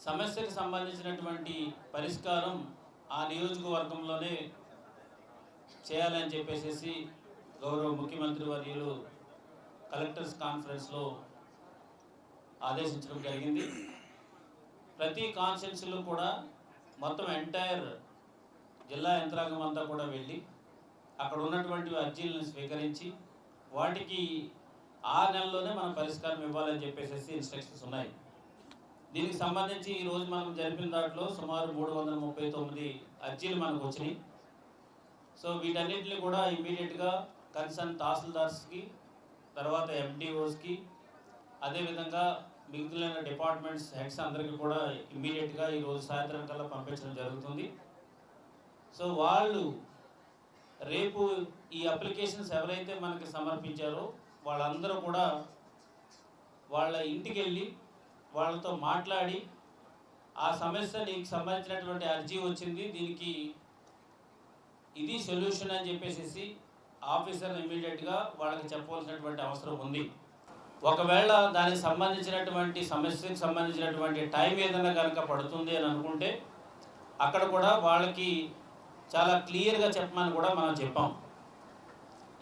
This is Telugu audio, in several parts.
సమస్యకు సంబంధించినటువంటి పరిష్కారం ఆ నియోజకవర్గంలోనే చేయాలని చెప్పేసి గౌరవ ముఖ్యమంత్రి వర్యులు కలెక్టర్స్ కాన్ఫరెన్స్లో ఆదేశించడం జరిగింది. ప్రతి కాన్స్టిట్యున్సీలో కూడా మొత్తం ఎంటైర్ జిల్లా యంత్రాంగం అంతా కూడా వెళ్ళి అక్కడ ఉన్నటువంటి అర్జీలను స్వీకరించి వాటికి ఆ నెలలోనే మనం పరిష్కారం ఇవ్వాలని చెప్పేసి ఇన్స్ట్రక్షన్స్ ఉన్నాయి. దీనికి సంబంధించి ఈరోజు మనం జరిపిన దాంట్లో సుమారు 339 అర్జీలు మనకు వచ్చినాయి. సో వీటన్నిటిని కూడా ఇమీడియట్గా కన్సర్న్ తహసీల్దార్స్కి, తర్వాత ఎండిఓస్కి, అదేవిధంగా మిగిలిన డిపార్ట్మెంట్స్ హెడ్స్ అందరికీ కూడా ఇమీడియట్గా ఈరోజు సాయంత్రం కల్లా పంపించడం జరుగుతుంది. సో వాళ్ళు రేపు ఈ అప్లికేషన్స్ ఎవరైతే మనకి సమర్పించారో వాళ్ళందరూ కూడా వాళ్ళ ఇంటికి వెళ్ళి వాళ్ళతో మాట్లాడి ఆ సమస్య నీకు సంబంధించినటువంటి అర్జీ వచ్చింది, దీనికి ఇది సొల్యూషన్ అని చెప్పేసి ఆఫీసర్ ఇమీడియట్గా వాళ్ళకి చెప్పవలసినటువంటి అవసరం ఉంది. ఒకవేళ దానికి సంబంధించినటువంటి సమస్యకు సంబంధించినటువంటి టైం ఏదైనా కనుక పడుతుంది అని అనుకుంటే అక్కడ కూడా వాళ్ళకి చాలా క్లియర్గా చెప్పమని కూడా మనం చెప్పాం.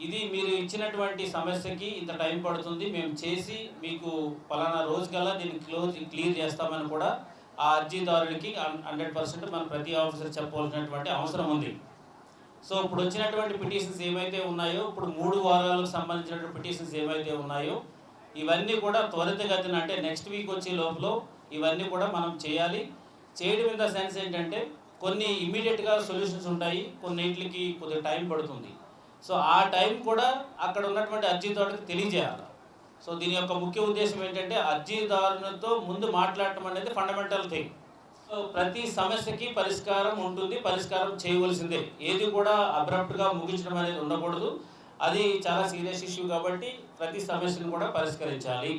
ఇది మీరు ఇచ్చినటువంటి సమస్యకి ఇంత టైం పడుతుంది, మేము చేసి మీకు పలానా రోజు కల్లా దీన్ని క్లియర్ చేస్తామని కూడా ఆ అర్జీదారుడికి 100% మనం ప్రతి ఆఫీసర్ చెప్పవలసినటువంటి అవసరం ఉంది. సో ఇప్పుడు వచ్చినటువంటి పిటిషన్స్ ఏమైతే ఉన్నాయో, ఇప్పుడు 3 వారాలకు సంబంధించినటువంటి పిటిషన్స్ ఏమైతే ఉన్నాయో ఇవన్నీ కూడా త్వరితగతిన అంటే నెక్స్ట్ వీక్ వచ్చే లోపల ఇవన్నీ కూడా మనం చేయాలి. చేయడం ఇన్ ద సెన్స్ ఏంటంటే కొన్ని ఇమ్మీడియట్గా సొల్యూషన్స్ ఉంటాయి, కొన్నింటికి కొద్దిగా టైం పడుతుంది. సో ఆ టైం కూడా అక్కడ ఉన్నటువంటి అర్జీదారుడికి తెలియజేయాలి. సో దీని యొక్క ముఖ్య ఉద్దేశం ఏంటంటే అర్జీదారునితో ముందు మాట్లాడటం అనేది ఫండమెంటల్ థింగ్. సో ప్రతి సమస్యకి పరిష్కారం ఉంటుంది, పరిష్కారం చేయవలసిందే. ఏది కూడా అబ్రప్ట్గా ముగించడం అనేది ఉండకూడదు. అది చాలా సీరియస్ ఇష్యూ కాబట్టి ప్రతి సమస్యను కూడా పరిష్కరించాలి.